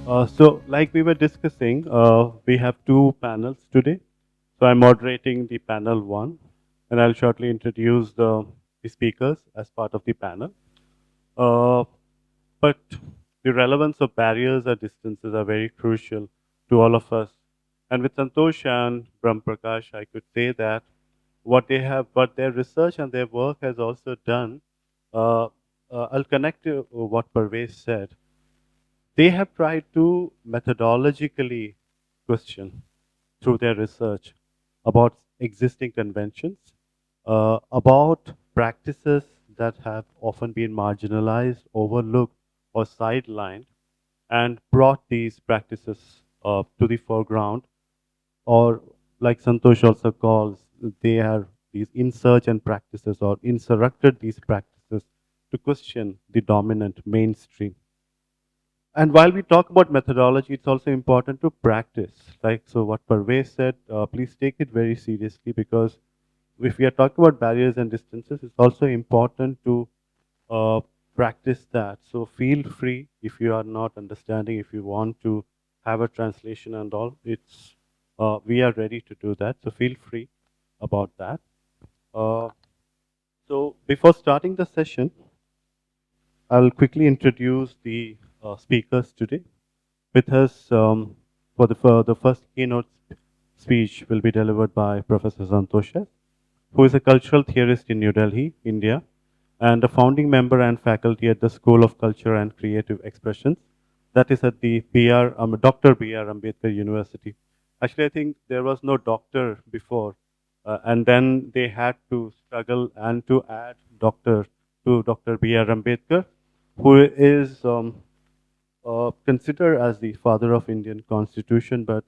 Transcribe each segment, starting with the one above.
Like we were discussing, we have two panels today. So, I'm moderating the panel one, and I'll shortly introduce the speakers as part of the panel. Uh, but the relevance of barriers or distances are very crucial to all of us. And with Santhosh and Brahm Prakash, I could say that what their research and their work has also done, uh, I'll connect to what Parvez said. They have tried to methodologically question through their research about existing conventions, about practices that have often been marginalized, overlooked, or sidelined, and brought these practices to the foreground, or like Santosh also calls, they are these insurgent practices or insurrected these practices to question the dominant mainstream. And while we talk about methodology, it's also important to practice. Like, so what Parvez said, please take it very seriously because if we are talking about barriers and distances, it's also important to uh, practice that. So feel free if you are not understanding, if you want to have a translation and all, we are ready to do that. So feel free about that. Uh, so before starting the session, I'll quickly introduce the speakers today. With us for the first keynote speech will be delivered by Professor Santhosh S, who is a cultural theorist in New Delhi, India, and a founding member and faculty at the School of Culture and Creative Expressions. That is at the Dr. B.R. Ambedkar University. Actually, I think there was no doctor before, and then they had to struggle and to add doctor to Dr. B.R. Ambedkar, who is considered as the father of Indian Constitution, but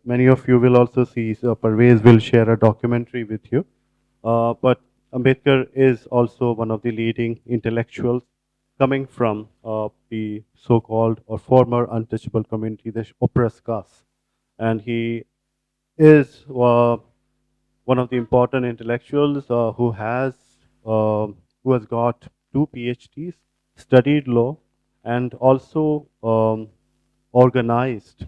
many of you will also see, so Parvez will share a documentary with you. But Ambedkar is also one of the leading intellectuals coming from the so-called or former untouchable community, the oppressed caste. And he is one of the important intellectuals uh, who has got two PhDs, studied law, and also organized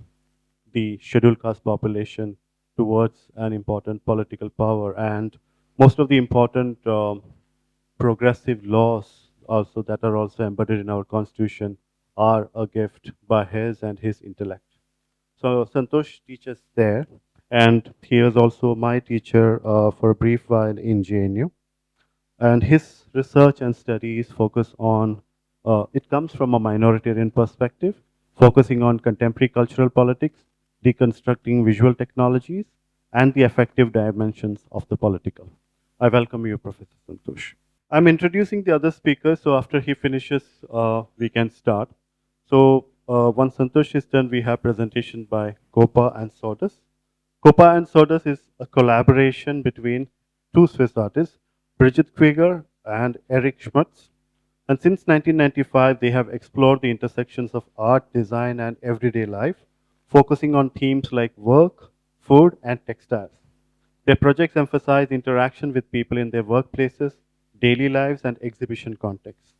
the scheduled caste population towards an important political power. And most of the important progressive laws also that are also embedded in our constitution are a gift by his and his intellect. So Santosh teaches there, and he is also my teacher for a brief while in JNU. And his research and studies focus on, it comes from a minoritarian perspective, focusing on contemporary cultural politics, deconstructing visual technologies, and the affective dimensions of the political. I welcome you, Professor Santosh. I'm introducing the other speakers, so after he finishes, we can start. So once Santosh is done, we have presentation by Kopa and Sodas. Kopa and Sodas is a collaboration between two Swiss artists, Brigitte Krieger and Eric Schmutz. And since 1995, they have explored the intersections of art, design, and everyday life, focusing on themes like work, food, and textiles. Their projects emphasize interaction with people in their workplaces, daily lives, and exhibition contexts.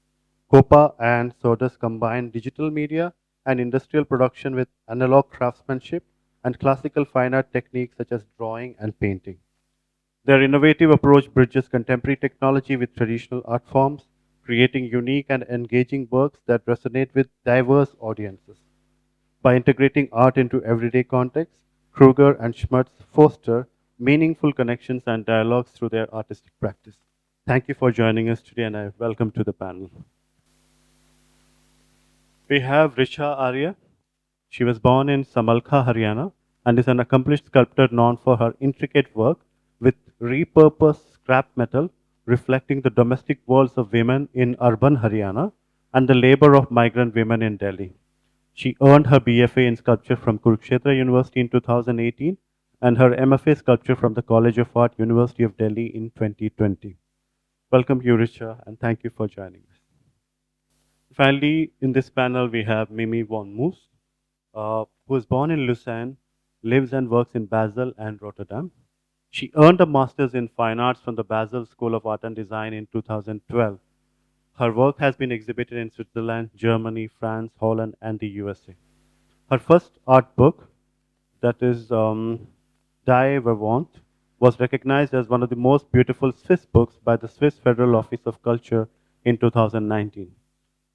Copa and Sodas combine digital media and industrial production with analog craftsmanship and classical fine art techniques such as drawing and painting. Their innovative approach bridges contemporary technology with traditional art forms, creating unique and engaging works that resonate with diverse audiences. By integrating art into everyday contexts, Kruger and Schmutz foster meaningful connections and dialogues through their artistic practice. Thank you for joining us today, and I welcome to the panel. We have Risha Arya. She was born in Samalkha, Haryana, and is an accomplished sculptor known for her intricate work with repurposed scrap metal, reflecting the domestic worlds of women in urban Haryana and the labor of migrant women in Delhi. She earned her BFA in sculpture from Kurukshetra University in 2018 and her MFA sculpture from the College of Art, University of Delhi in 2020. Welcome, Yurisha, and thank you for joining us. Finally, in this panel, we have Mimi von Moos, who was born in Lucerne, lives and works in Basel and Rotterdam. She earned a master's in fine arts from the Basel School of Art and Design in 2012. Her work has been exhibited in Switzerland, Germany, France, Holland, and the USA. Her first art book, that is Die Verwant, was recognized as one of the most beautiful Swiss books by the Swiss Federal Office of Culture in 2019.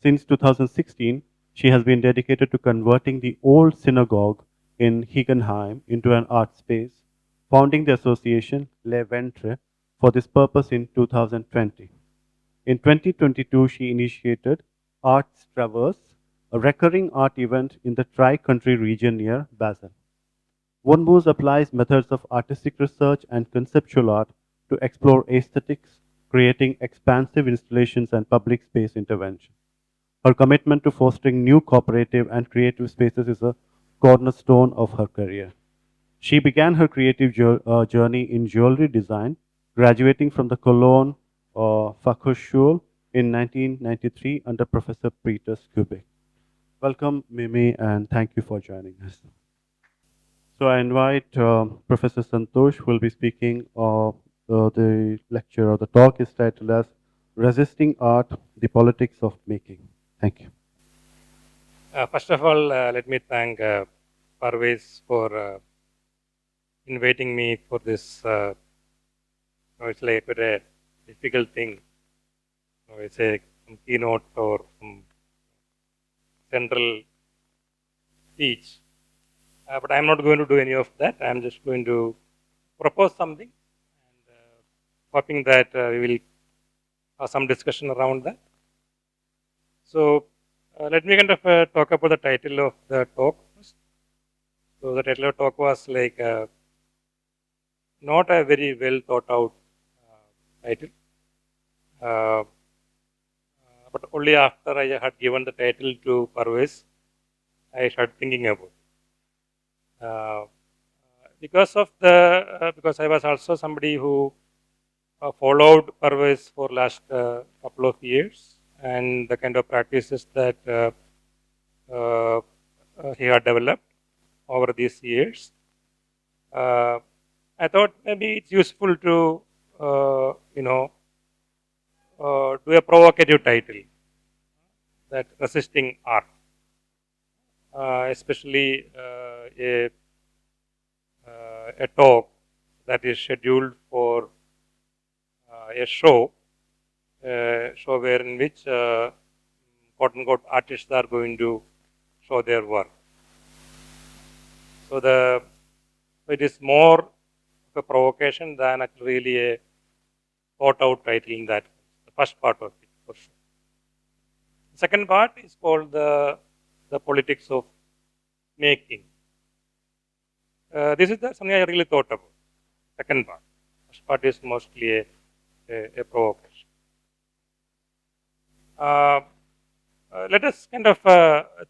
Since 2016, she has been dedicated to converting the old synagogue in Hegenheim into an art space, founding the association Le Ventre for this purpose in 2020. In 2022, she initiated Arts Traverse, a recurring art event in the Tri-Country region near Basel. Wonbus applies methods of artistic research and conceptual art to explore aesthetics, creating expansive installations and public space intervention. Her commitment to fostering new cooperative and creative spaces is a cornerstone of her career. She began her creative journey in jewelry design, graduating from the Cologne Fachhochschule in 1993 under Professor Peter Skubik. Welcome, Mimi, and thank you for joining us. So I invite Professor Santhosh, who will be speaking. The lecture or the talk is titled as Resisting Art, the Politics of Making. Thank you. First of all, let me thank Parvez for inviting me for this. It's like a difficult thing. It's a keynote or central speech. But I'm not going to do any of that. I'm just going to propose something and hoping that we will have some discussion around that. So let me kind of talk about the title of the talk first. So the title of the talk was like not a very well thought out title. But only after I had given the title to Parvez, I started thinking about it. Because I was also somebody who followed Parvez for last couple of years and the kind of practices that he had developed over these years. I thought maybe it's useful to do a provocative title, that resisting art, especially a talk that is scheduled for a show where in which quote unquote artists are going to show their work. So it is more of a provocation than actually really a thought out title in that. The first part of it, for sure. The second part is called the politics of making. This is something I really thought about. Second part. First part is mostly a provocation. Let us kind of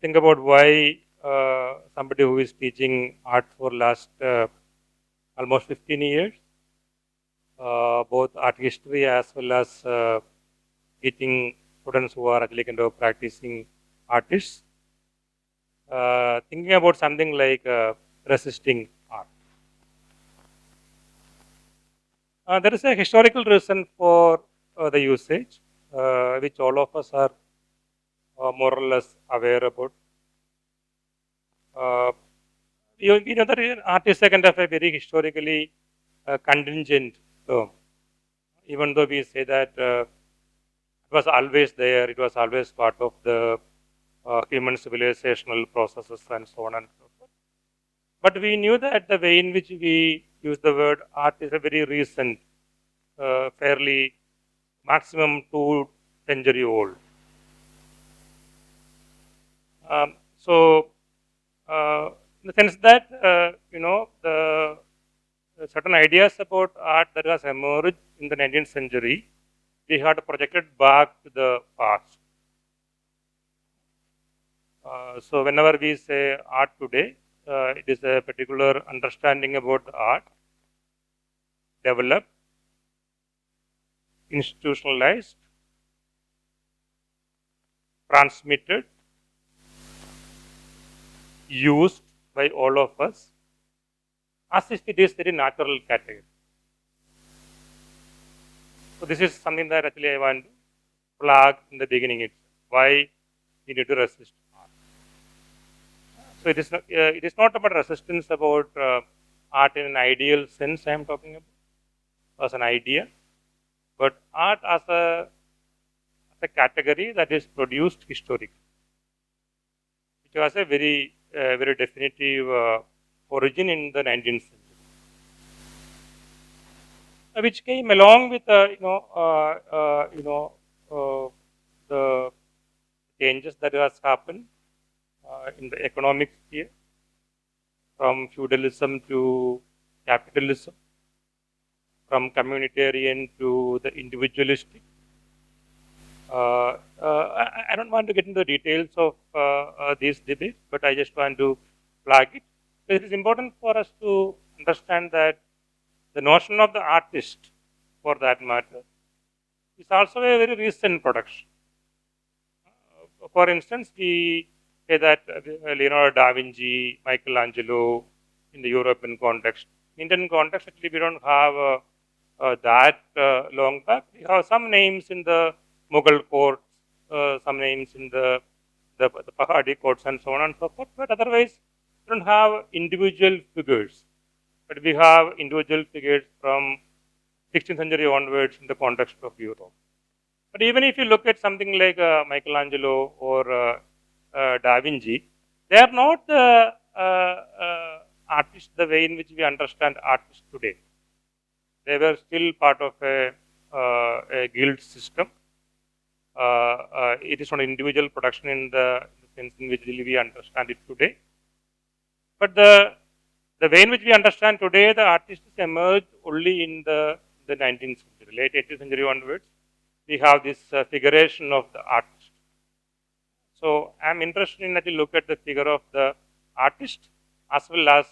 think about why somebody who is teaching art for last almost 15 years, both art history as well as teaching students who are actually kind of practicing artists, thinking about something like resisting art. There is a historical reason for the usage, which all of us are more or less aware about. We know that art is a kind of a very historically contingent term. Even though we say that it was always there, it was always part of the human civilizational processes and so on and so forth. But we knew that the way in which we use the word art is a very recent, fairly maximum 2 century old. In the sense that the certain ideas about art that has emerged in the 19th century, we had projected back to the past. So whenever we say art today, it is a particular understanding about art, developed, institutionalized, transmitted, used by all of us, as if it is very natural category. So this is something that actually I want to flag in the beginning itself. Why we need to resist art. So it is not about resistance about art in an ideal sense I am talking about, as an idea, but art as a category that is produced historically, which has a very definitive origin in the 19th century. Which came along with the changes that has happened in the economic sphere, from feudalism to capitalism, from communitarian to the individualistic. I don't want to get into the details of these debates, but I just want to flag it. It is important for us to understand that the notion of the artist, for that matter, is also a very recent production. For instance, we say that Leonardo da Vinci, Michelangelo, in the European context. Indian context, actually, we don't have that long back. We have some names in the Mughal courts, some names in the Pahadi courts, and so on and so forth. But otherwise, we don't have individual figures. But we have individual figures from 16th century onwards in the context of Europe. But even if you look at something like Michelangelo or Da Vinci, they are not the artists the way in which we understand artists today. They were still part of a guild system. It is not individual production in the sense in which we understand it today. But the way in which we understand today, the artists emerged only in the 19th century, late 18th century onwards. We have this figuration of the artist. So I am interested in that you look at the figure of the artist as well as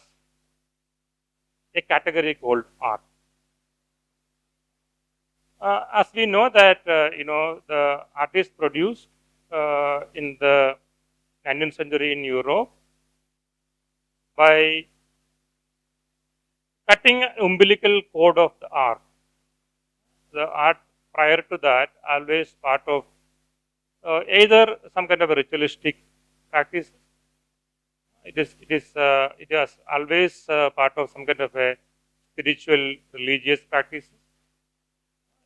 a category called art. As we know that the artists produced in the 19th century in Europe by cutting an umbilical cord of the art. The art prior to that always part of either some kind of a ritualistic practice. It is always part of some kind of a spiritual religious practice.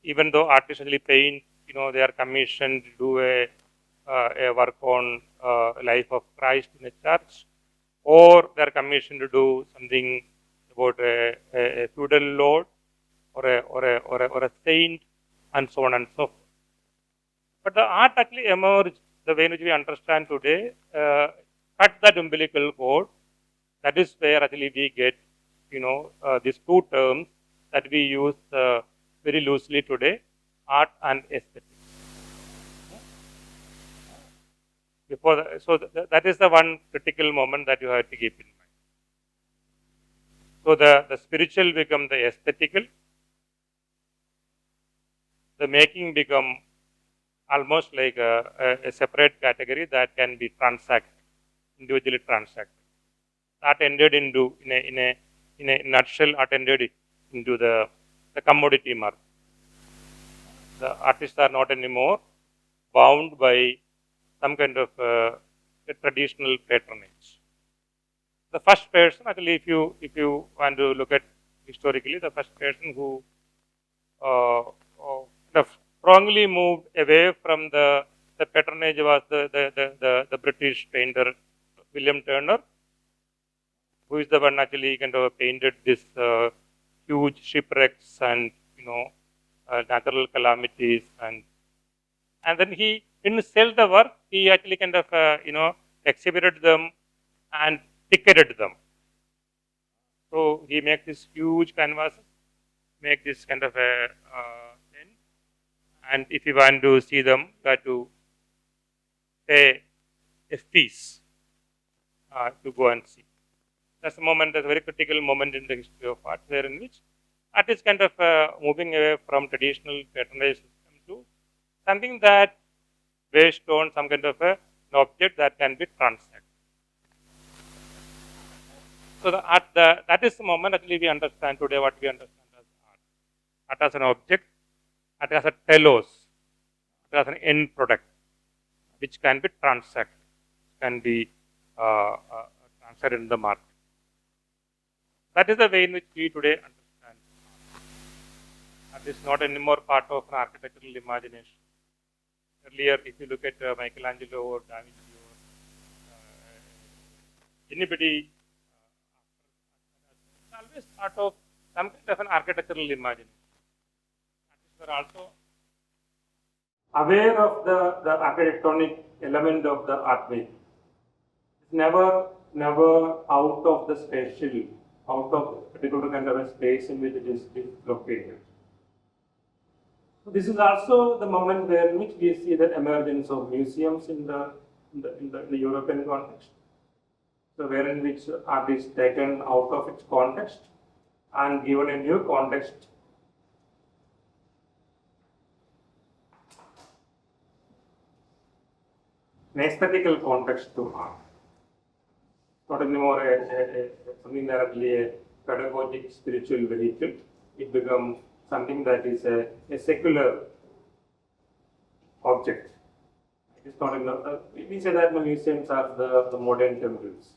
Even though artists actually paint, they are commissioned to do a work on life of Christ in a church, or they are commissioned to do something about a feudal lord or a saint, and so on and so forth. But the art actually emerged the way in which we understand today, cut that umbilical cord. That is where actually we get, these two terms that we use very loosely today, art and aesthetics. That is the one critical moment that you have to keep in mind. So the spiritual become the aesthetical, the making become almost like a separate category that can be transacted, individually transacted. That ended into, in a nutshell, art ended into the commodity market. The artists are not anymore bound by some kind of a traditional patronage. The first person, actually, if you want to look at historically, the first person who strongly moved away from the patronage was the British painter William Turner, who is the one actually kind of painted this huge shipwrecks and natural calamities, and then he didn't sell the work. He actually kind of exhibited them and ticketed them. So he makes this huge canvases, make this kind of a thing, and if you want to see them, you have to pay a fees to go and see. That's a moment, that's a very critical moment in the history of art, where in which art is kind of moving away from traditional patronage system to something that based on some kind of an object that can be transacted. So the art, that is the moment actually we understand today what we understand as art. Art as an object, art as a telos, art as an end product, which can be transacted, can be outside in the market. That is the way in which we today understand. And this is not anymore part of an architectural imagination. Earlier, if you look at Michelangelo or Da Vinci or anybody, it's always part of some kind of an architectural imagination. Artists were also aware of the architectonic element of the artwork. It's never out of the spatial, out of particular kind of a space in which it is located. So this is also the moment where in which we see the emergence of museums in the European context. So wherein which art is taken out of its context and given a new context. An aesthetical context to art. Not anymore something directly a pedagogic spiritual vehicle. It becomes something that is a secular object. It is not in the, we say that the museums are the modern temples.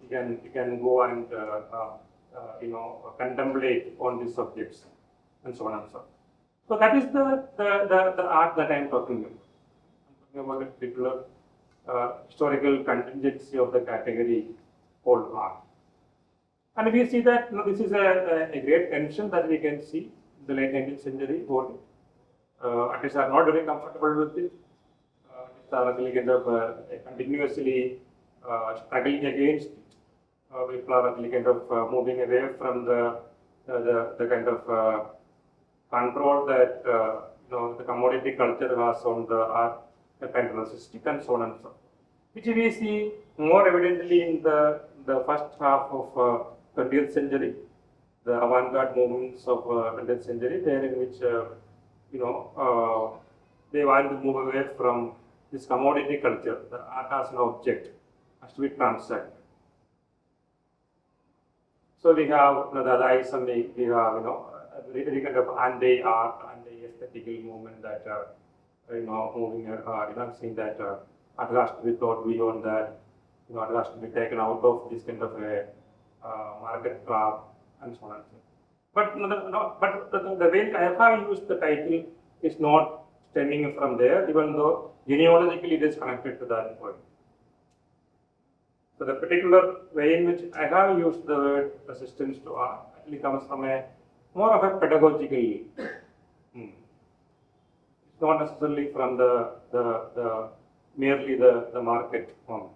You can go and contemplate on these subjects and so on and so on. So that is the art that I am talking about. I'm talking about a particular historical contingency of the category called art. And we see that this is a great tension that we can see in the late 19th century. Artists are not very comfortable with it. Artists are really kind of continuously struggling against it. People are really kind of moving away from the kind of control that the commodity culture has on the art, the kind of artistic and so on and so on. Which we see more evidently in the first half of 20th century, the avant-garde movements of 20th century, there in which they want to move away from this commodity culture. The art as an object has to be transacted. So we have the Dadaism, we have a very kind of anti-art, anti-aesthetical movement that moving seeing that art has to be thought beyond that, art has to be taken out of this kind of a market trap and so on and so on. But the way I have used the title is not stemming from there, even though genealogically it is connected to that point. So the particular way in which I have used the word resistance to art actually comes from a more of a pedagogical. It's not necessarily from the merely the market moment.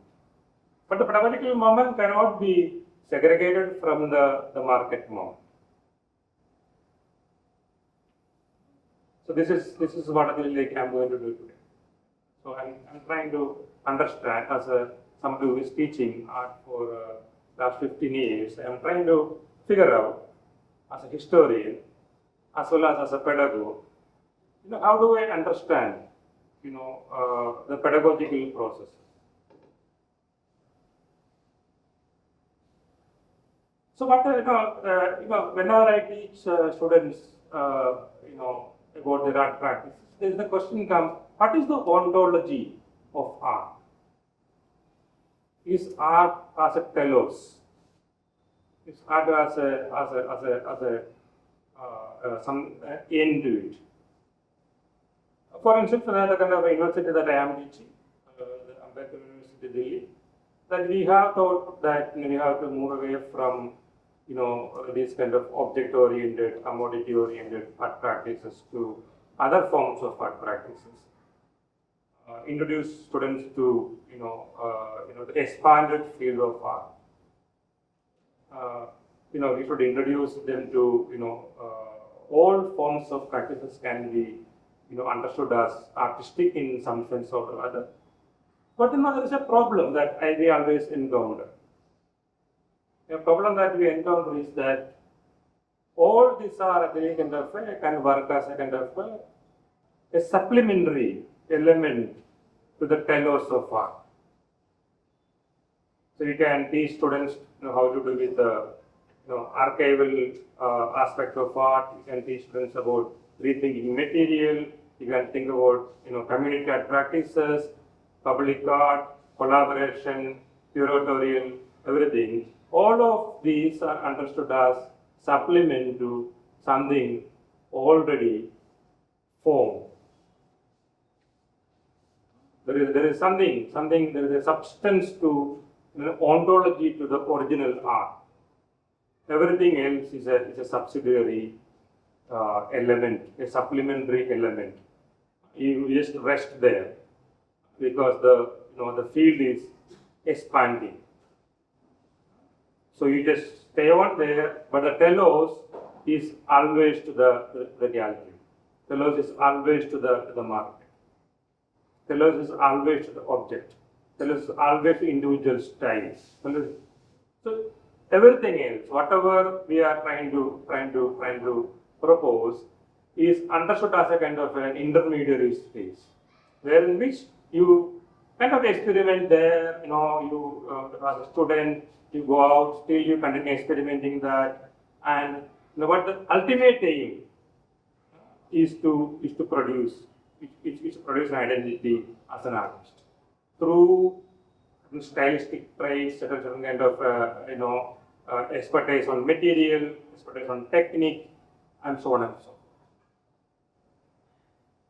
But the pedagogical moment cannot be segregated from the market moment. So this is what I am going to do today. So I'm trying to understand as somebody who is teaching art for last 15 years. I'm trying to figure out as a historian as well as a pedagogue, how do I understand the pedagogical process. So what whenever I teach students about their art practice, the question comes: what is the ontology of art? Is art as a telos? Is art as some end to it? For instance, the kind of university that I am teaching, the Ambedkar University Delhi, that we have thought that we have to move away from these kind of object-oriented, commodity-oriented art practices to other forms of art practices. Introduce students to the expanded field of art. We should introduce them to all forms of practices can be understood as artistic in some sense or other. But there is a problem that we always encounter. A problem that we encounter is that all these are actually can work as a kind of a supplementary element to the telos of art. So you can teach students how to do with the archival aspect of art. You can teach students about rethinking material. You can think about community art practices, public art, collaboration, curatorial, everything. All of these are understood as supplement to something already formed. There is something, there is a substance to, ontology to the original art. Everything else is a subsidiary element, a supplementary element. You just rest there because the field is expanding. So you just stay on there, but the telos is always to the gallery. Telos is always to the market. Telos is always to the object. Telos is always to individual styles. So everything else, whatever we are trying to propose, is understood as a kind of an intermediary space, wherein which you kind of experiment there. You as a student, you go out, still you continue experimenting that, and what the ultimate aim is to produce. Is to produce an identity as an artist through stylistic traits, certain kind of expertise on material, expertise on technique, and so on and so on.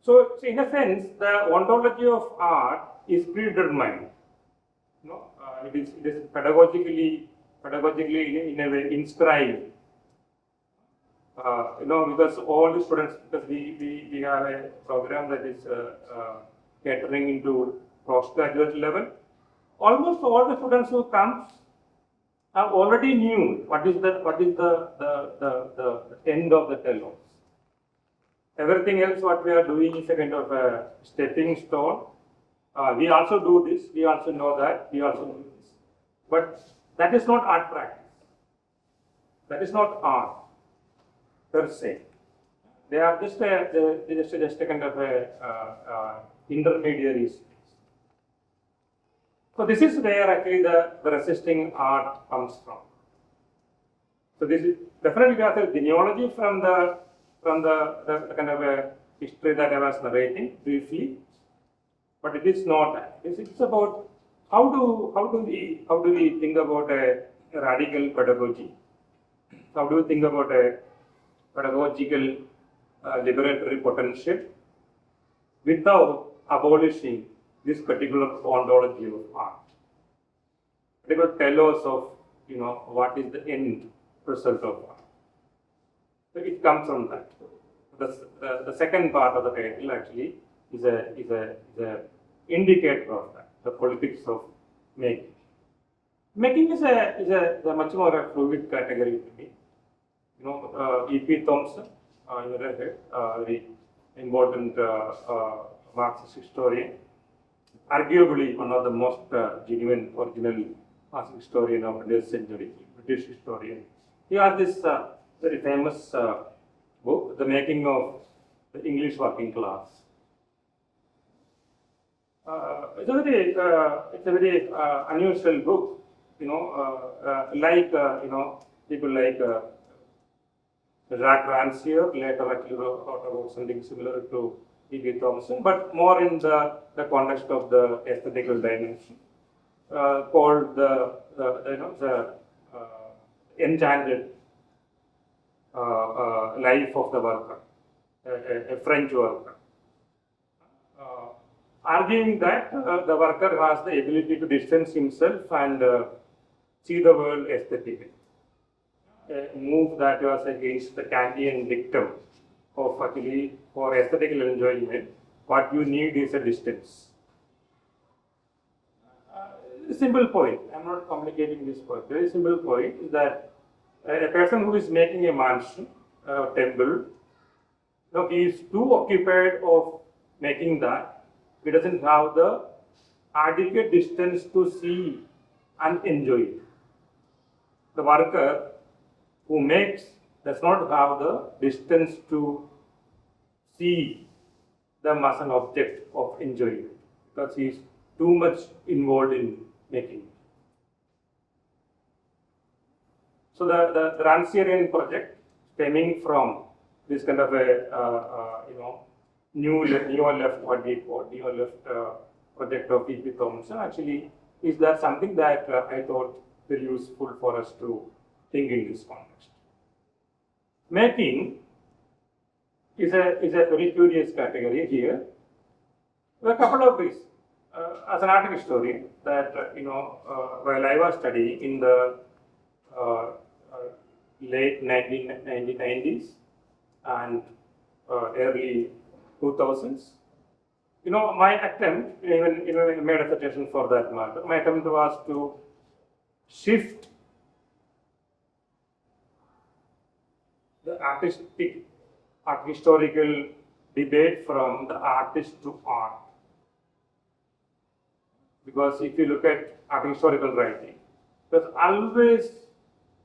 So in a sense, the ontology of art is predetermined. It is pedagogically in a way inscribed. Because all the students, because we have a program that is catering into postgraduate level. Almost all the students who come have already knew what is the end of the telos. Everything else what we are doing is a kind of a stepping stone. We also do this. We also know that. We also do this. But that is not art practice. That is not art per se. They are just a kind of a intermediary space. So this is where actually the resisting art comes from. So this is definitely we have a genealogy from the kind of a history that I was narrating briefly, but it is not that. It's about how do we think about a radical pedagogy? How do we think about a pedagogical liberatory potential without abolishing this particular ontology of art, particular telos of what is the end result of art. So it comes from that. The second part of the title actually is a indicator of that, the politics of making. Making is a much more a fluid category to me. E.P. Thompson, very important Marxist historian, arguably one of the most genuine, original Marxist historian of the 20th century, British historian. He has this very famous book, The Making of the English Working Class. It's a very unusual book, people like Jacques Rancière later actually wrote about something similar to E.P. Thompson, but more in the context of the aesthetical dimension, called the enchanted life of the worker, a French worker, arguing that the worker has the ability to distance himself and see the world aesthetically. A move that was against the Kantian dictum of actually for aesthetical enjoyment, what you need is a distance. Simple point, I'm not complicating this point. Very simple point is that a person who is making a mansion, a temple, he is too occupied of making that. He doesn't have the adequate distance to see and enjoy it. The worker who makes does not have the distance to see them as an object of enjoyment because he is too much involved in making. So the Rancierian project, stemming from this kind of a neo-left, what we call neo-left project of E.P. Thompson, actually is that something that I thought very useful for us to think in this context. Making is a very curious category here. There are a couple of reasons. As an art historian, that while I was studying in the late 1990s and early 2000s, my attempt, even I made a suggestion for that matter, my attempt was to shift the art historical debate from the artist to art. Because if you look at art historical writing, it was always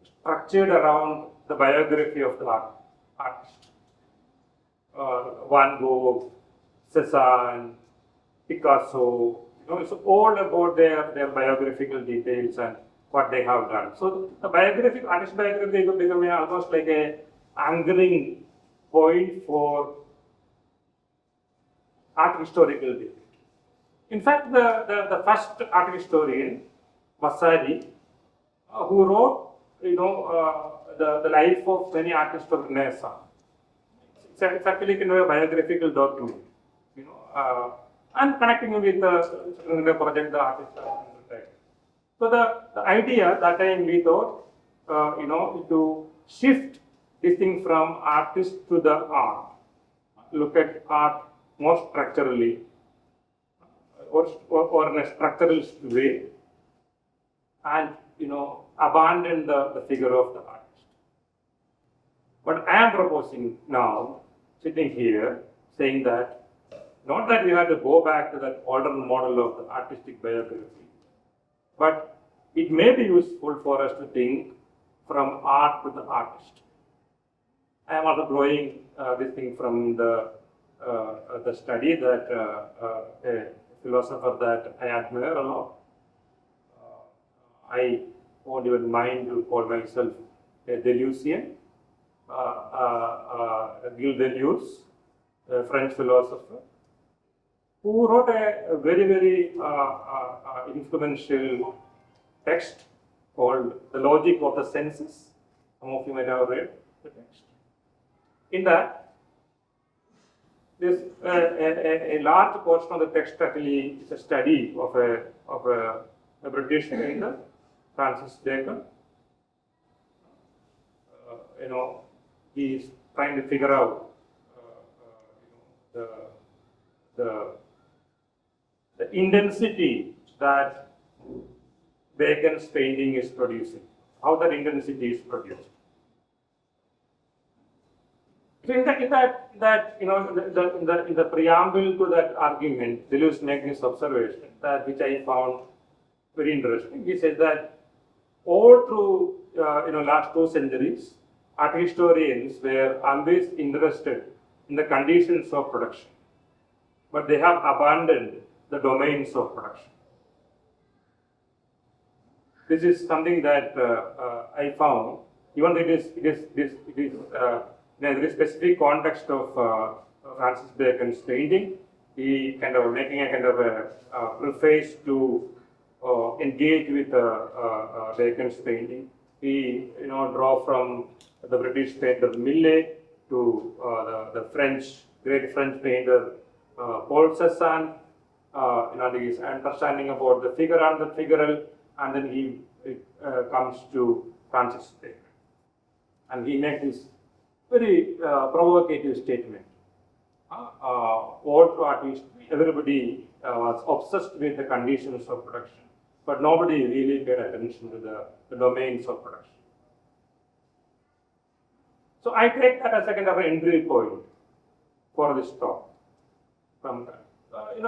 structured around the biography of the artist. Van Gogh, Cézanne, Picasso, it's all about their biographical details and what they have done. So the artist biography became almost like a anchoring point for art historical debate. In fact, the first art historian, Vasari, who wrote, the life of many artists of Renaissance. It's actually kind of a biographical document, and connecting with the project the artist has undertaken. So the idea that time we thought, to shift this thing from artist to the art, look at art more structurally, or in a structuralist way, and abandon the figure of the artist. What I am proposing now, sitting here, saying that not that we have to go back to that older model of the artistic biography, but it may be useful for us to think from art to the artist. I am also drawing this thing from the study that a philosopher that I admire a lot. I won't even mind to call myself a Deleuzian. Gilles Deleuze, a French philosopher, who wrote a very, very influential text called The Logic of the Senses. Some of you might have read the text. In that, there's a large portion of the text actually is a study of a British painter, Francis Bacon. He is trying to figure out the intensity that Bacon's painting is producing, how that intensity is produced. So in the preamble to that argument, Deleuze makes this observation that which I found very interesting. He says that all through last 2 centuries, art historians were always interested in the conditions of production, but they have abandoned the domains of production. This is something that I found, even though it is in a very specific context of Francis Bacon's painting. He kind of making a kind of a preface to engage with Bacon's painting. He draw from the British painter Millet to the great French painter Paul Cézanne. His understanding about the figure and the figural, and then he comes to Francis Bacon, and he makes this very provocative statement. All through art history, everybody was obsessed with the conditions of production, but nobody really paid attention to the domains of production. So I take that as a kind of an entry point for this talk. From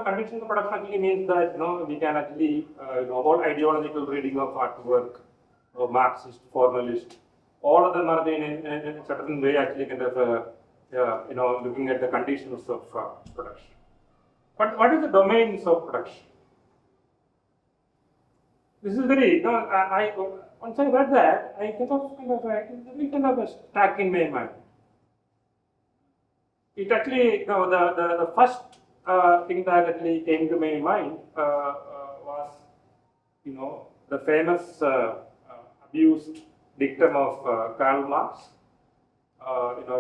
conditions of production actually means that we can actually all ideological reading of artwork, Marxist, formalist, all of them are in a certain way actually kind of looking at the conditions of production. But what is the domains of production? This is very, once I read that, I kind of stuck in my mind. It actually, the first thing that actually came to my mind was, the famous abused dictum of Karl Marx.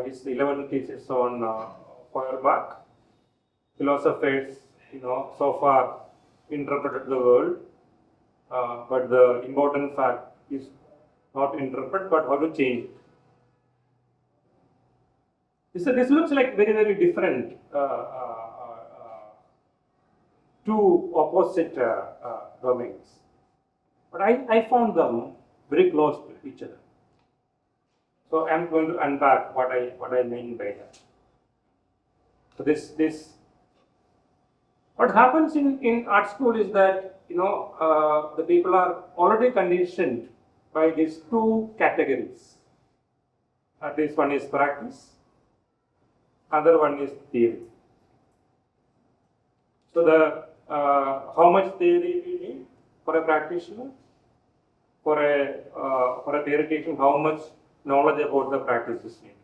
His 11 thesis on Feuerbach. Philosophers, so far interpreted the world, but the important fact is not interpret, but how to change it. This looks like very, very different, two opposite domains. But I found them very close to each other. So I'm going to unpack what I mean by that. So what happens in art school is that the people are already conditioned by these two categories. This one is practice, other one is theory. So how much theory we need for a practitioner, for a theoretician, how much knowledge about the practice is needed.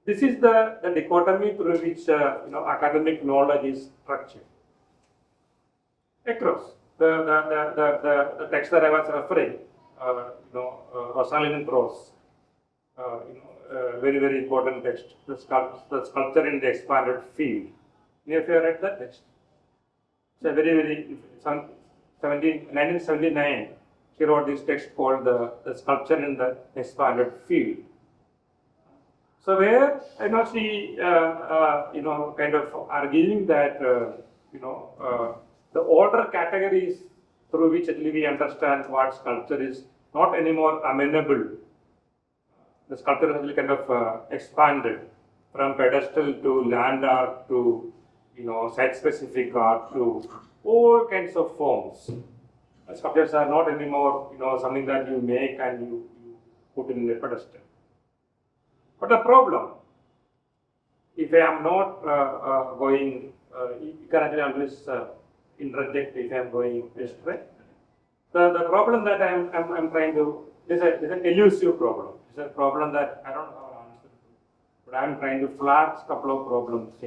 This is the dichotomy through which academic knowledge is structured. Across the text that I was referring, Rosalind Prose, very, very important text, the sculpture in the expanded field. If you have read that text, it's a very 1979. She wrote this text called the sculpture in the expanded field. So where she kind of arguing that the older categories through which actually we understand what sculpture is not anymore amenable. The sculpture has kind of expanded from pedestal to land art to site-specific art to all kinds of forms. Sculptures are not anymore something that you make and you put in a pedestal. But the problem, if I am not going, you can actually always interject if I am going this way. The problem that I'm trying to, this is an elusive problem. It's a problem that I don't have an answer to. But I'm trying to flag a couple of problems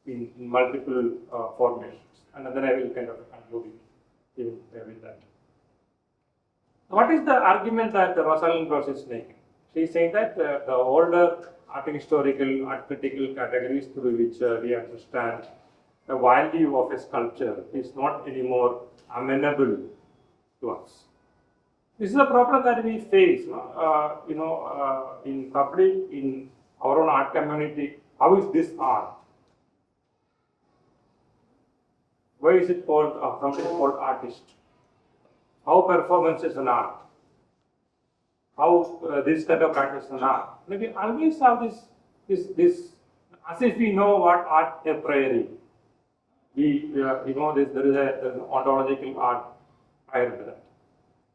in multiple formations. And then I will kind of conclude it with that. What is the argument that Rosalind Prose is making? She is saying that the older art historical, art critical categories through which we understand the value of a sculpture is not anymore amenable to us. This is a problem that we face, in public, in our own art community. How is this art? Why is it called something called artist? How performance is an art? How this kind of practice is an art? Maybe always have this as if we know what art a priori. There is an ontological art prior to that.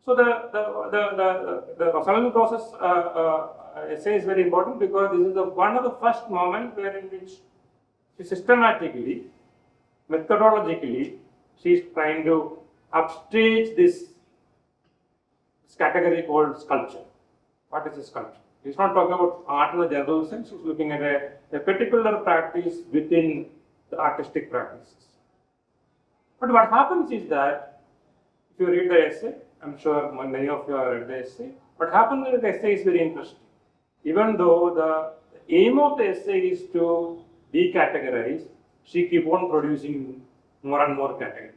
So the Rosalind Prose's essay is very important because this is one of the first moments where in which she systematically, methodologically, she is trying to upstage this category called sculpture. What is a sculpture? He's not talking about art in the general sense, he's looking at a particular practice within the artistic practices. But what happens is that, if you read the essay, I'm sure many of you have read the essay, what happens in the essay is very interesting. Even though the aim of the essay is to decategorize, she keeps on producing more and more categories.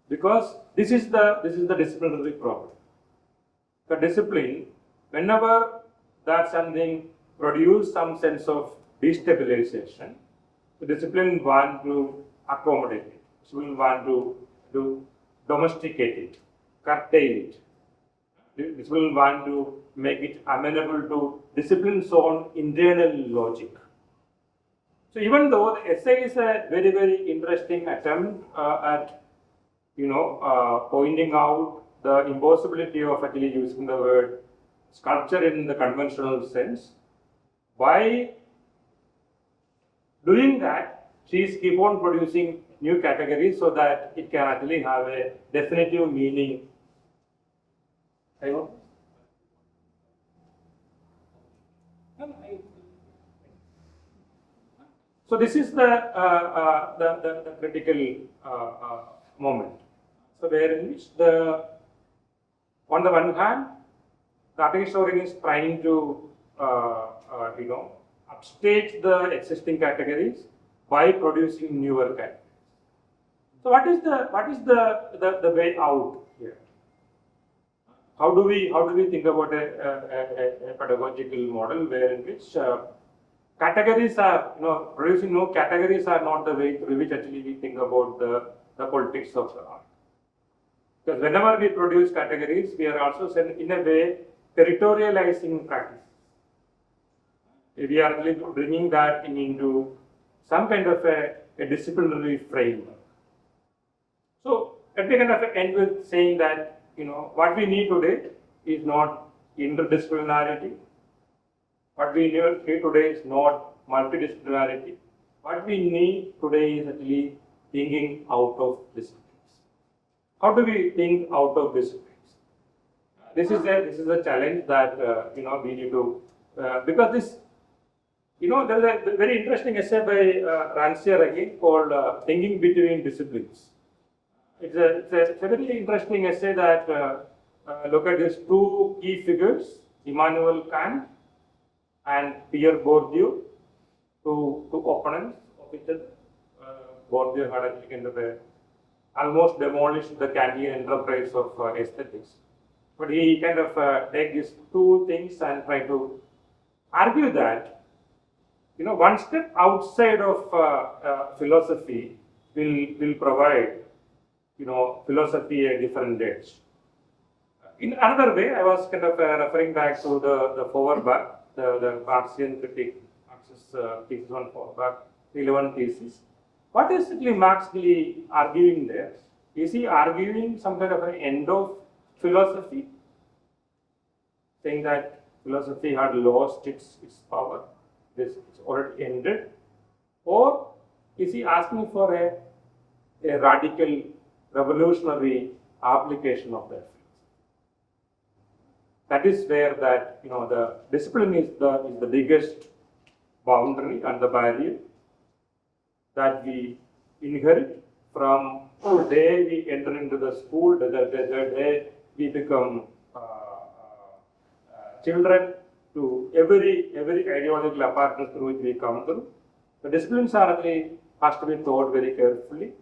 Because this is the disciplinary problem. The discipline, whenever that something produces some sense of destabilization, the discipline want to accommodate it. Discipline want to domesticate it, curtail it. Discipline want to make it amenable to discipline's own internal logic. So even though the essay is a very, very interesting attempt at pointing out the impossibility of actually using the word sculpture in the conventional sense, by doing that, she is keep on producing new categories so that it can actually have a definitive meaning. So this is the critical moment. So where in which on the one hand, the art historian is trying to upstage the existing categories by producing newer categories. So what is the way out here? How do we think about a pedagogical model where in which categories are, producing no categories are not the way through which actually we think about the politics of the art. Because whenever we produce categories, we are also in a way territorializing practice. We are really bringing that into some kind of a disciplinary framework. So let me kind of end with saying that what we need today is not interdisciplinarity. What we need today is not multidisciplinarity. What we need today is actually thinking out of disciplines. How do we think out of disciplines? This is a challenge that we need to because this there is a very interesting essay by Rancière again called "Thinking Between Disciplines." It's a very interesting essay that look at these two key figures, Immanuel Kant and Pierre Bourdieu, two opponents of each other. Bourdieu had actually kind of almost demolished the Kantian enterprise of aesthetics. But he kind of take these two things and try to argue that one step outside of philosophy will provide philosophy a different edge. In another way, I was kind of referring back to the Feuerbach, the Marxian critique, Marx's thesis on Feuerbach, relevant thesis. What is actually Marx really arguing there? Is he arguing some kind of an end of philosophy, saying that philosophy had lost its power, it's already ended, or is he asking for a radical, revolutionary application of that? That is where the discipline is the biggest boundary and the barrier that we inherit from the day we enter into the school, the day we become children, to every ideological apparatus through which we come through. The disciplines has to be taught very carefully,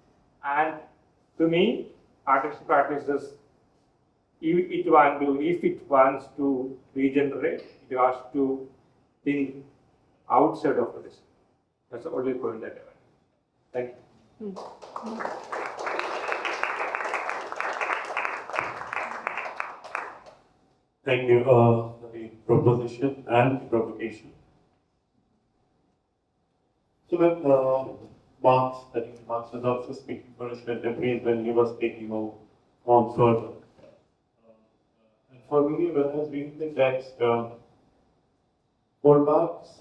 and to me, artistic practices, if it wants to regenerate, it has to think outside of the discipline. That's the only point that I want. Thank you. Thank you for the proposition and the provocation. So when Marx, I think Marx was also speaking for his contemporaries when he was taking on further. And for me, when I was reading the text, for Marx,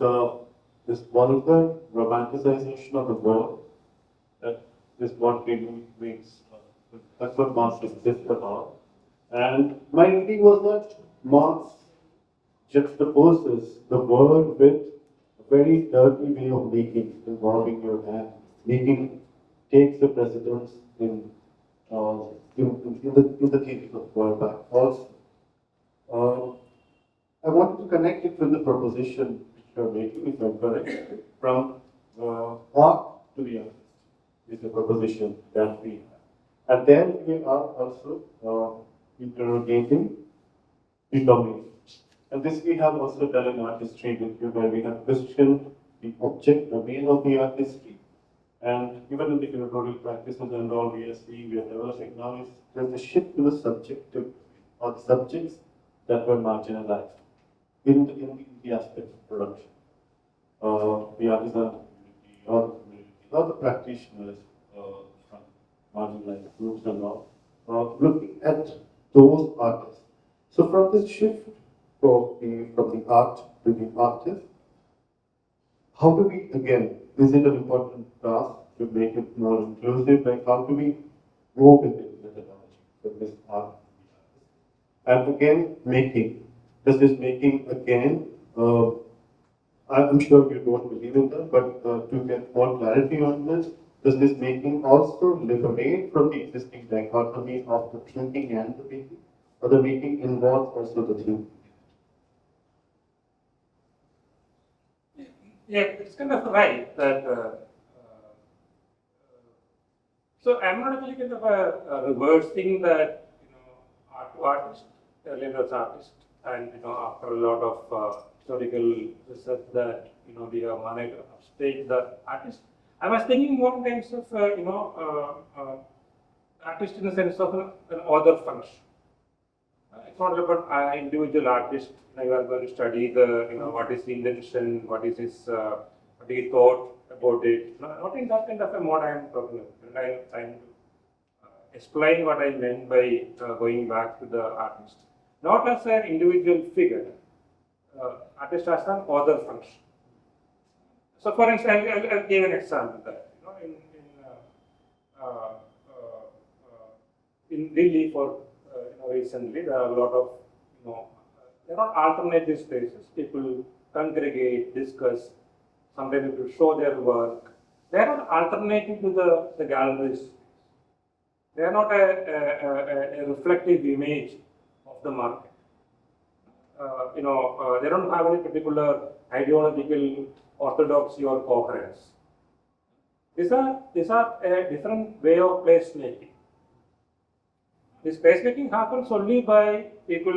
this vulgar romanticization of the world, that is what really makes, that's what Marx insists about. And my reading was that Marx juxtaposes the world with a very dirty way of making, involving your hand. Making takes the precedence in the theory of Feuerbach also. I wanted to connect it with the proposition which you are making, if I'm correct, from art to the artist is the proposition that we have. And then we are also interrogating the domain. And this we have also done in art history with you, where we have questioned the object domain of the art history. And even in the curatorial practices and all we are seeing, we are developing now, is there's a shift to the subjective, or the subjects that were marginalized in the aspect of production. The artisan community, or the practitioners from marginalized groups and all, looking at those artists. So from this shift from the art to the artist, how do we, again, is it an important task to make it more inclusive? Like, how do we go with it, methodology for this art? And again, does this making again, I'm sure you don't believe in that, but to get more clarity on this, Does this making also liberate from the existing dichotomy of the thinking and the making, or the making involves also the thinking? Yeah, it's kind of right that. So I'm not really kind of reversing that, art to artist, earlier was artist, and after a lot of historical research that we have managed to upstage the artist. I was thinking more in terms of artist in the sense of an author function. It's not about an individual artist. You are going to study the what is the intention, what is his what he thought about it. Not in that kind of a mode I am talking about. I am trying to explain what I meant by going back to the artist. Not as an individual figure, artist as an author function. So, for instance, I'll give an example that uh, uh, in Delhi for recently there are a lot of there are alternative spaces. People congregate, discuss. Sometimes people show their work. They are not alternative to the galleries. They are not a reflective image of the market. They don't have any particular ideological orthodoxy or coherence. These are a different way of placemaking. This placemaking happens only by people,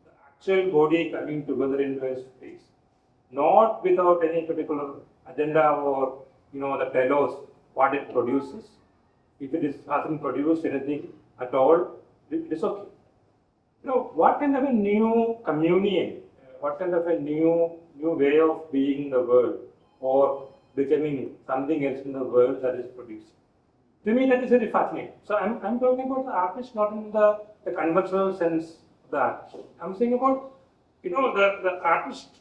the actual body coming together into a space, not without any particular agenda or the telos what it produces. If it hasn't produced anything at all, it is okay. What kind of a new communion, what kind of a new way of being in the world or becoming something else in the world that is producing. To me, that is very fascinating. So I'm talking about the artist not in the conventional sense of the artist. I'm saying about, the artist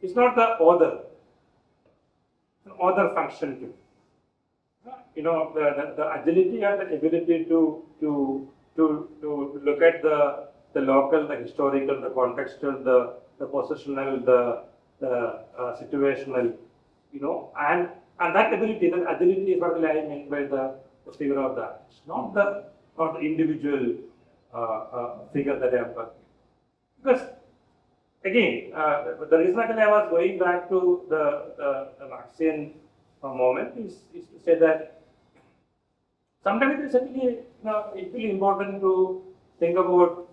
is not the author, an author function too. The agility and the ability to look at the local, the historical, the contextual, the positional, the situational, and that ability, that agility is what I mean by the figure of the artist, not the individual figure that I am talking. Because again, the reason I was going back to the Marxian moment is to say that sometimes it is actually equally important to think about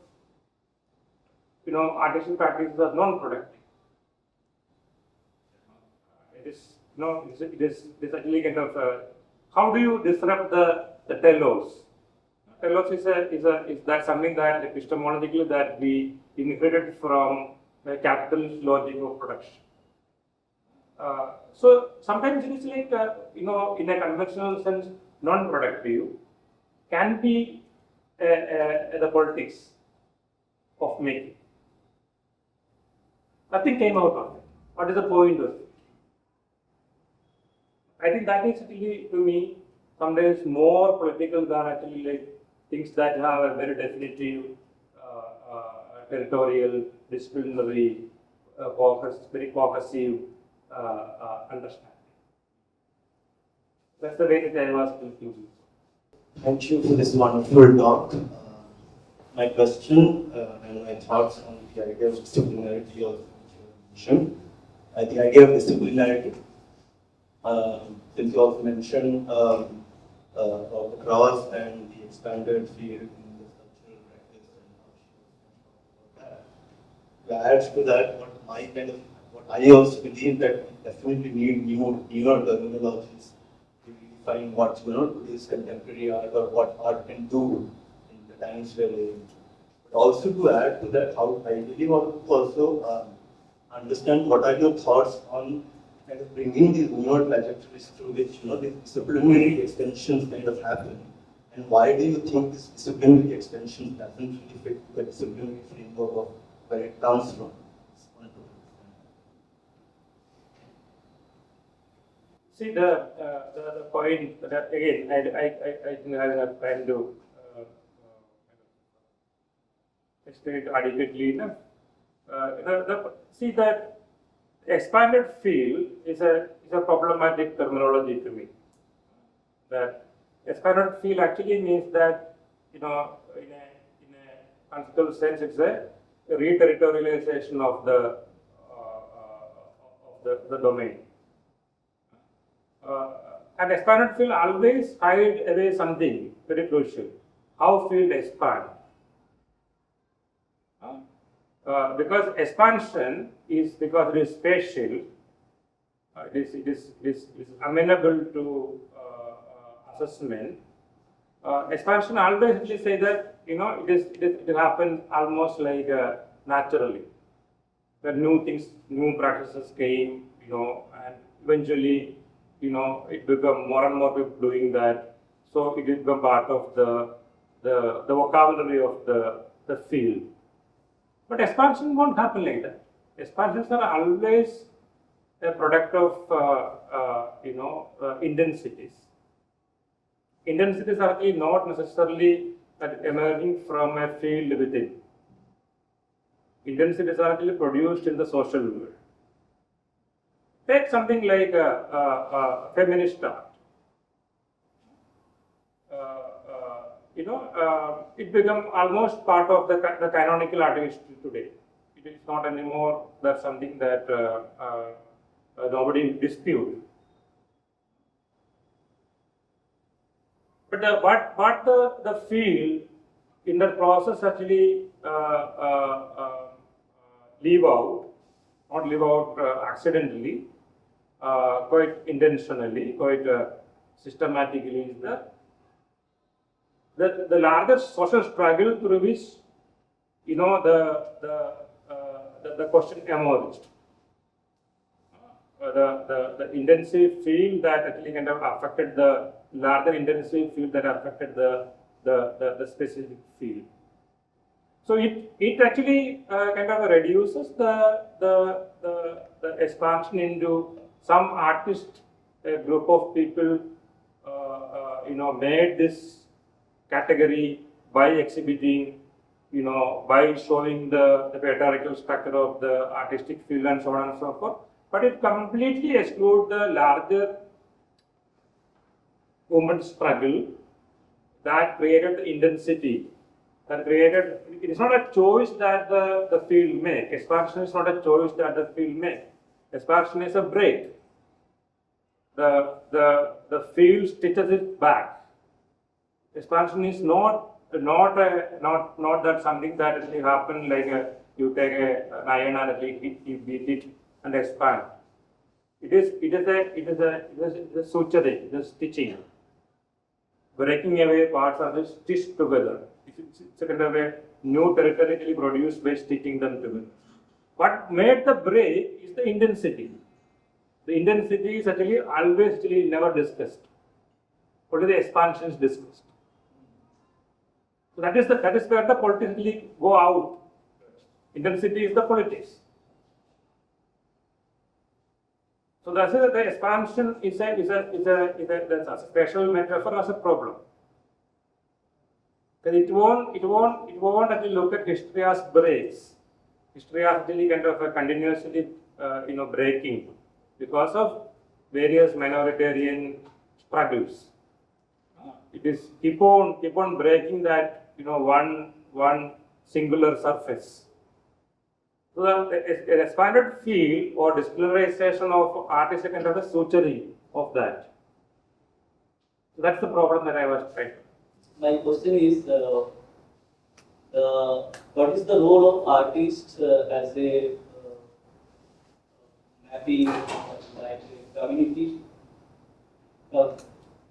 artificial practices as non-productive. It is actually kind of how do you disrupt the telos? Telos is that something that epistemologically that we inherited from the capitalist logic of production. So sometimes it is like in a conventional sense non-productive can be the politics of making. Nothing came out of it. What is the point of it? I think that is actually, to me, sometimes more political than actually like things that have a very definitive territorial, disciplinary, very cohesive understanding. That's the way that I was thinking. Thank you for this wonderful talk. My question and my thoughts on the idea of disciplinarity of education. The idea of disciplinarity. Since you also mentioned of the cross and the expanded field in the cultural practice and how she was to add to that, what I also believe that we definitely need newer terminologies to define what today's contemporary art or what art can do in the times we're living. But also to add to that, how I really want to also understand what are your thoughts on kind of bringing these newer trajectories through which these disciplinary extensions kind of happen, and why do you think this disciplinary extension doesn't really fit the disciplinary framework of where it comes from? See the point that again I think I have enough time to explain it adequately enough. See that expanded field is a problematic terminology to me. That expanded field actually means that, in a conceptual sense, it's a re-territorialization of the domain. And expanded field always hide away something very crucial. How field expand? Because expansion is, because it is spatial, it is amenable to assessment. Expansion always actually say that it happens almost like naturally. That new things, new practices came, and eventually, it become more and more people doing that. So it become part of the vocabulary of the field. But expansion won't happen like that. Expansions are always a product of intensities. Intensities are actually not necessarily emerging from a field within. Intensities are actually produced in the social world. Take something like feminist art. It become almost part of the canonical art history today. It is not anymore that something that nobody dispute. But what the field in the process actually leave out, not leave out accidentally, quite intentionally, quite systematically, is the larger social struggle through which the question emerged. The intensive field that actually kind of affected the larger intensive field that affected the specific field. So it actually kind of reduces the expansion into some artist, a group of people, made this category by exhibiting, by showing the patriarchal structure of the artistic field and so on and so forth. But it completely excludes the larger women's struggle that created the intensity, that created, it is not a choice that the field make. Expansion is not a choice that the field make. Expansion is a break. The field stitches it back. Expansion is not that something that actually happen like you take an iron and you beat it and expand. It is a suturing, it is stitching, breaking away parts and stitched together. It's a kind of a new territory produced by stitching them together. What made the break is the intensity. The intensity is actually always never discussed. Only the expansion is discussed. So that is where the politics go out. Intensity is the politics. So that's why the expansion is a special metaphor as a problem. Because it won't actually look at history as breaks. History as actually kind of a continuously breaking because of various minoritarian struggles. It is keep on breaking that one singular surface. So the expanded field or discolorization of art is a kind of a suturing of that. So that's the problem that I was trying to. My question is, what is the role of artists as a mapping, like community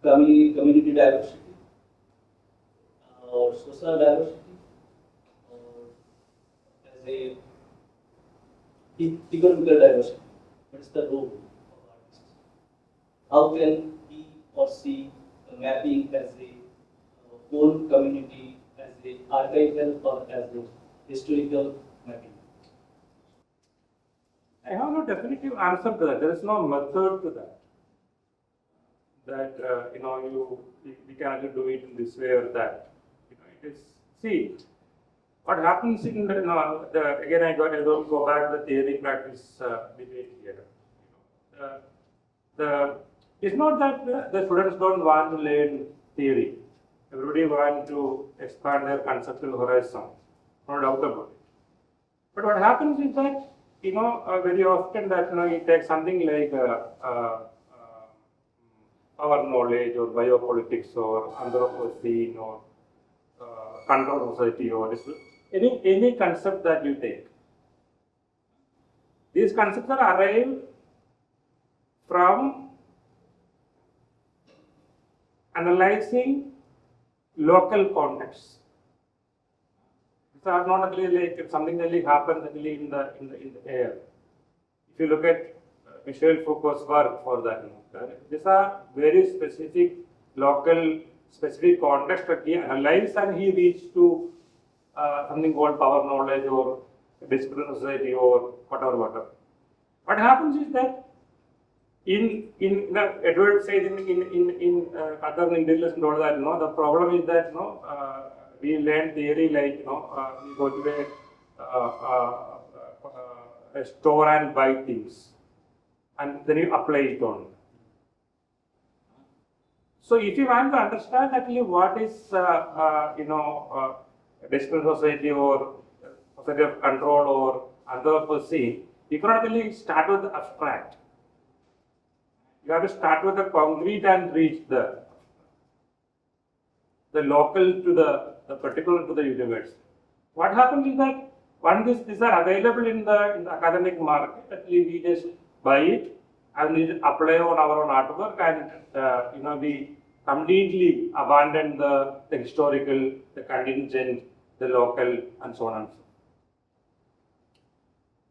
diversity, or social diversity, or as a economical diversity? What is the role of artists? How can he or she mapping as a whole community, as a archival or as a historical mapping? I have no definitive answer to that. There is no method to that. That we can either do it in this way or that. It is, see, what happens in again I go back to the theory practice debate here. It's not that the students don't want to learn theory. Everybody wants to expand their conceptual horizon, no doubt about it. But what happens is that, very often that, you take something like our knowledge or biopolitics or anthropocene or control society or any concept that you take. These concepts are arrived from analyzing local contexts. These are not actually like if something really happens actually in the air. If you look at Michel Foucault's work for that, these are very specific local, specific context that he analyzed and he reached to something called power knowledge or disciplinary society or whatever. What happens is that Edward said in other intelligence and all that, the problem is that we learn theory like we go to a store and buy things, and then you apply it on. So if you want to understand actually what is disciplinary society or society of control or anthropocene, you cannot really start with the abstract. You have to start with the concrete and reach the local to the particular to the universe. What happens is that once these are available in the academic market, actually we just buy it and we apply on our own artwork and we completely abandon the historical, the contingent, the local, and so on and so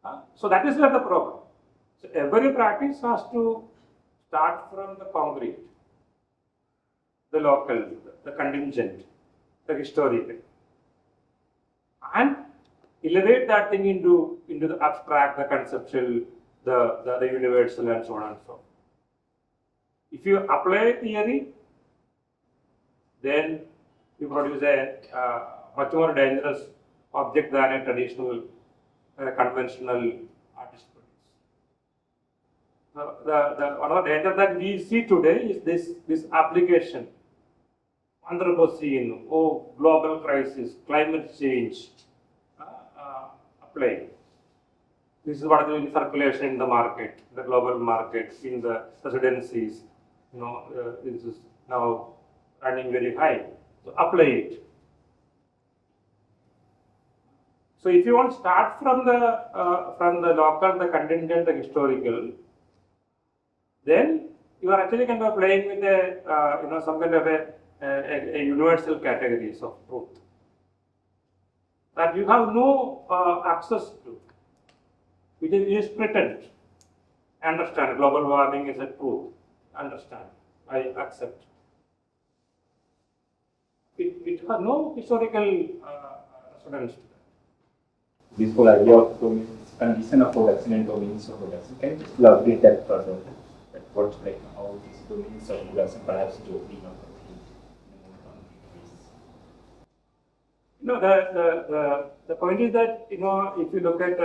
on. So that is where the problem. So every practice has to start from the concrete, the local, the contingent, the historical, and elevate that thing into the abstract, the conceptual, the universal, and so on and so on. If you apply theory, then you produce a much more dangerous object than a traditional, conventional artist produces. One of the danger that we see today is this application, Anthropocene, global crisis, climate change, applying. This is what is in circulation in the market, the global market, in the residencies. This is now running very high. So apply it. So if you want to start from the local, the contingent, the historical, then you are actually kind of playing with some kind of a universal categories of truth that you have no access to, which is pretend. Understand global warming is a truth. Understand. I accept. It has no historical resonance to that. This whole idea of domains, condition of production and domains of production. Can you just elaborate that further? That what, like, how these domains of production perhaps do opening up the point is that if you look at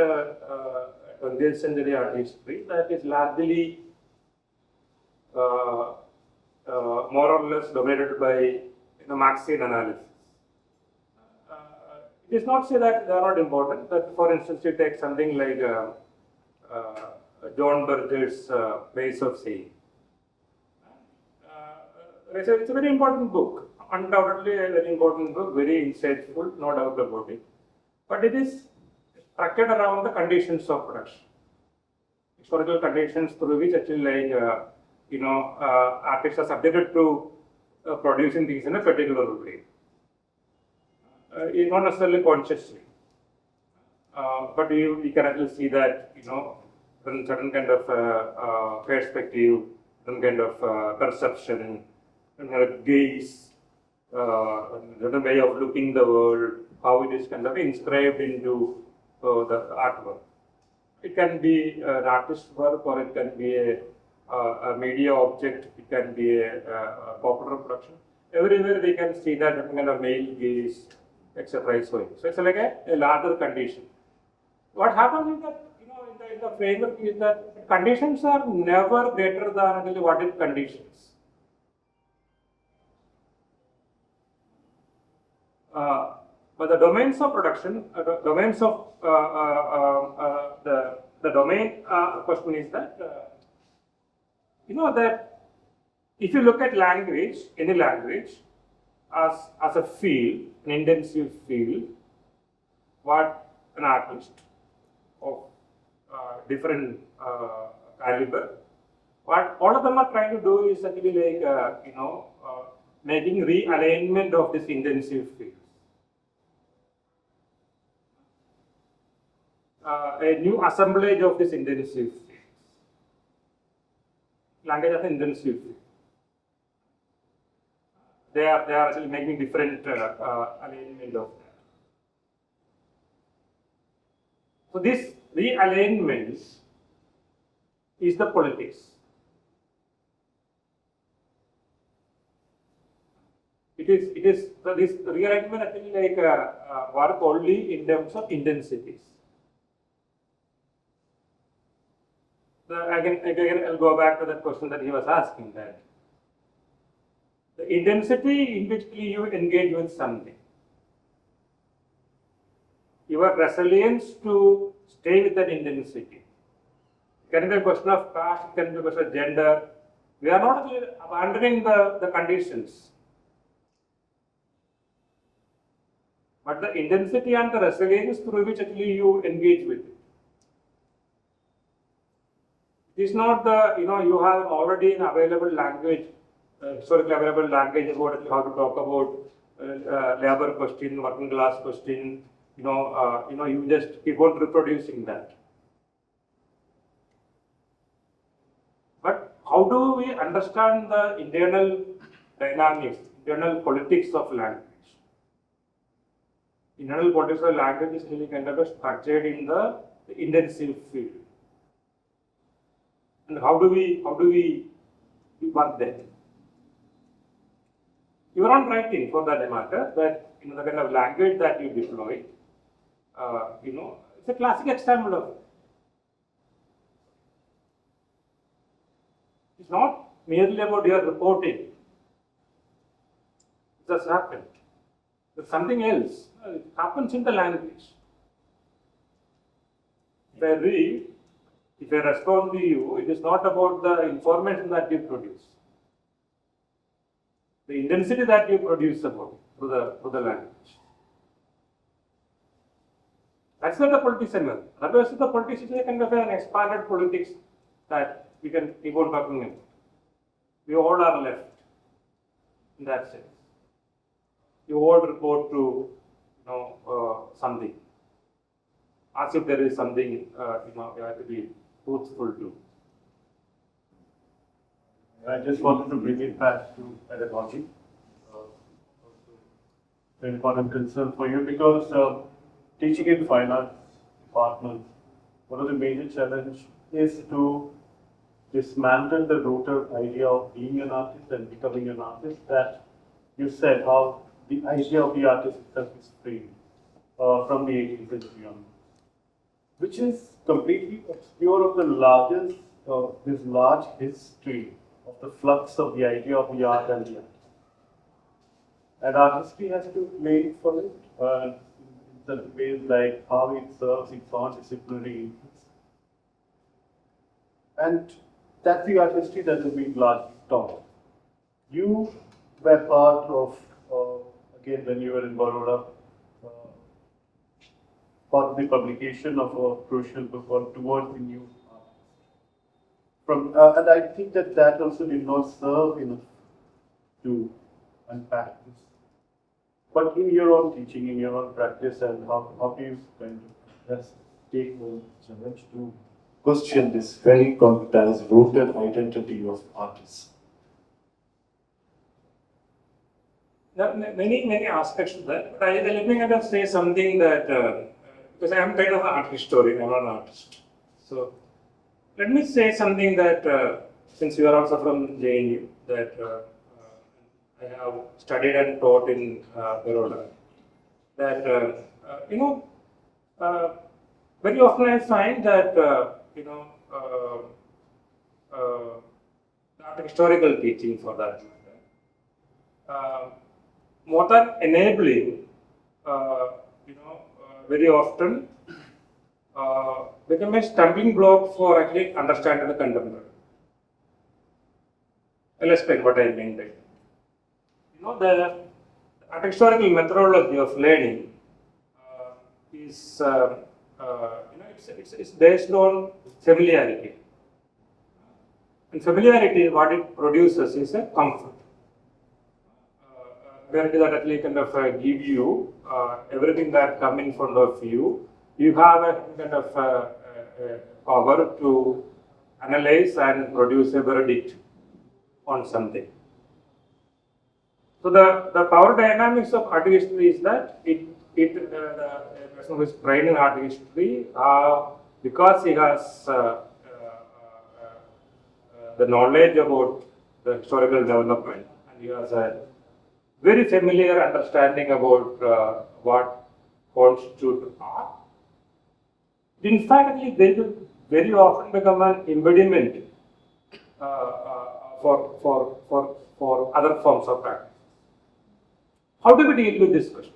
20th century art history, that is largely more or less dominated by Marxian analysis. It is not say that they are not important, but for instance, you take something like John Berger's Ways of Seeing. It's a very important book, undoubtedly a very important book, very insightful, no doubt about it. But it is structured around the conditions of production, historical conditions through which actually artists are subjected to producing things in a particular way. Not necessarily consciously, but we can actually see that certain kind of perspective, certain kind of perception, certain kind of gaze, certain way of looking the world, how it is kind of inscribed into the artwork. It can be an artist's work, or it can be a media object. It can be a popular production. Everywhere we can see that kind of male gaze, etc. So it's like a larger condition. What happens is that the framework is that conditions are never greater than really what is conditions. But the domains of production, domains of the domain question is that that if you look at language, any language, as a field, an intensive field, what an artist of different caliber, what all of them are trying to do is actually like making realignment of this intensive field. A new assemblage of this intensive field. Language as an intensive field. They are actually making different alignment of that. So this realignment is the politics. It is so this realignment actually like work only in terms of intensities. So again I'll go back to that question that he was asking, that the intensity in which you engage with something, your resilience to stay with that intensity. It can be a question of caste, it can be a question of gender. We are not actually abandoning the conditions, but the intensity and the resilience through which actually you engage with it. It is not the, you have already an available language, historically available language about how to talk about labor question, working class question. You just keep on reproducing that. But how do we understand the internal dynamics, internal politics of language? Internal politics of language is really kind of structured in the intensive field. And how do we work that? You are not writing for that matter, that the kind of language that you deploy, it's a classic example of it. It's not merely about your reporting. It just happened. There's something else. It happens in the language. If I read, if I respond to you, it is not about the information that you produce. The intensity that you produce about through the language. That's not the politics anymore. Otherwise, the politics is a kind of an expanded politics that we can keep on talking about. We all are left in that sense. You all report to something, as if there is something you have to be truthful to. I just wanted to bring it back to pedagogy. An important concern for you, because teaching in fine arts department, one of the major challenges is to dismantle the rooted idea of being an artist and becoming an artist. That you said how the idea of the artist itself is free from the 18th century on, which is completely obscure of the largest, this large history of the flux of the idea of the art and the artist. And artistry has to play for it in certain ways, like how it serves its own disciplinary interests. And that's the artistry that is being largely taught. You were part of, again, when you were in Baroda, part of the publication of a crucial book on Towards the New Artist. And I think that also did not serve enough to unpack this. But in your own teaching, in your own practice, and how do you kind of take the challenge to question this very concretized, rooted identity of artists? There are many aspects to that. But let me kind of say something that, because I am kind of an art historian, I'm not an artist. So let me say something that, since you are also from JNU, that I have studied and taught in Baroda, that, very often I find that you know, art historical teaching for that matter. More than enabling, very often become a stumbling block for actually understanding the contemporary. I'll explain what I mean by that. The art historical methodology of learning is, it's based on familiarity. And familiarity, what it produces is a comfort. Where it is that actually kind of give you everything that comes in front of you. You have a kind of power to analyze and produce a verdict on something. So the power dynamics of art history is that the person who is trained in art history, because he has the knowledge about the historical development, and he has a very familiar understanding about what constitutes art. In fact, they will very often become an embodiment for other forms of practice. How do we deal with this question?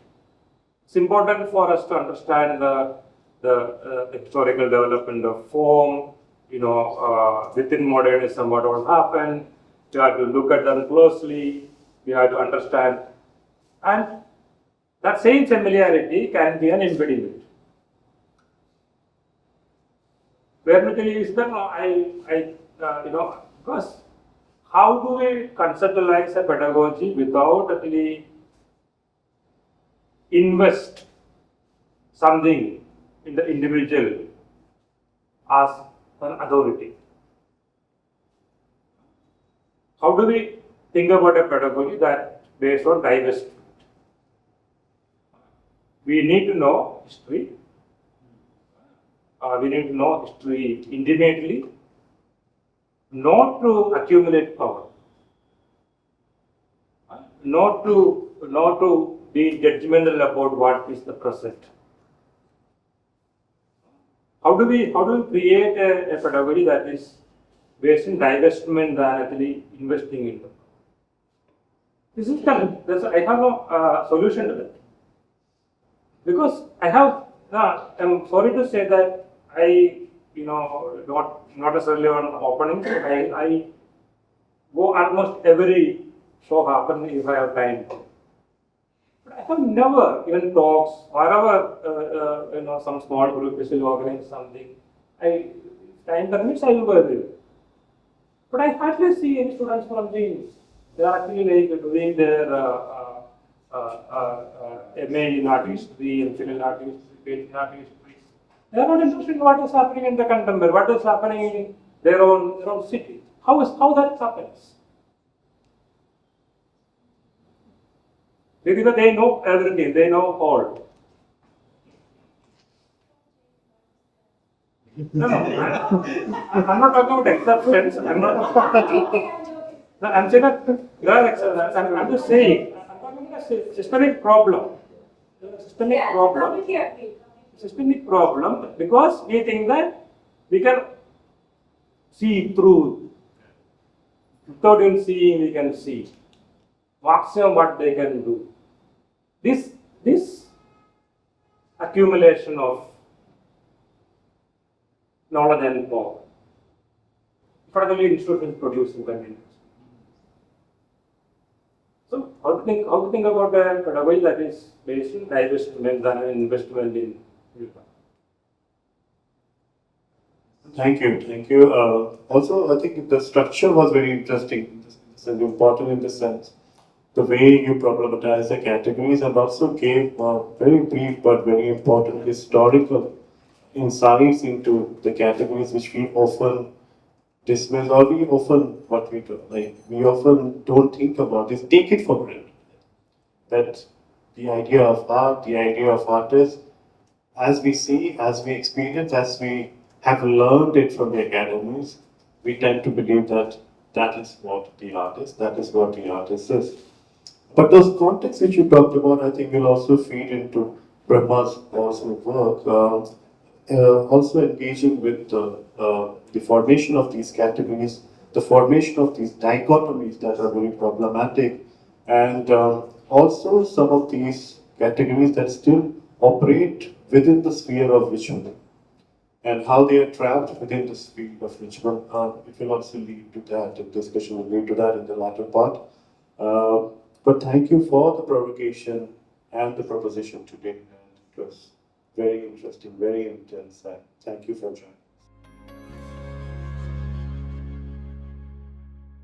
It's important for us to understand the historical development of form, within modernism, what all happened. We have to look at them closely. We have to understand. And that same familiarity can be an embodiment. Where literally is that because how do we conceptualize a pedagogy without actually invest something in the individual as an authority? How do we think about a pedagogy that based on divestment? We need to know history. We need to know history intimately, not to accumulate power, not to be judgmental about what is the present. How do we create a pedagogy that is based in divestment than actually investing in them? This is challenge. I have no solution to that, because I'm sorry to say that I, not necessarily on opening. I go almost every show happen if I have time. But I have never even talks, wherever some small group is organize something. Time permits, I will go everywhere. But I hardly see any students from the. They are actually doing their MA in art history and film art history, painting art history. They are not interested in what is happening in the contemporary, what is happening in their own city. How that happens? Because they know everything, they know all. No, I'm not talking about exceptions. I'm saying that there are exceptions. I'm just saying, I'm talking about a systemic problem. Systemic problem, because we think that we can see through. Without even seeing, we can see maximum what they can do. This accumulation of knowledge and power, particularly institutions producing continuously. So how to think about a pedagogy that is based in divestment than an investment in people? Thank you. Also, I think the structure was very interesting and important in the sense. The way you problematize the categories and also gave very brief but very important historical insights into the categories which we often dismiss, or we often we often don't think about this, take it for granted. That the idea of art, the idea of artists, as we see, as we experience, as we have learned it from the academies, we tend to believe that that is what the artist is. But those contexts which you talked about, I think will also feed into Brahma's also work. also engaging with the formation of these categories, the formation of these dichotomies that are very problematic, and also some of these categories that still operate within the sphere of visual, and how they are trapped within the sphere of visual. It will also lead to that, the discussion will lead to that in the latter part. But thank you for the provocation and the proposition today. And it was very interesting, very intense. And thank you for joining.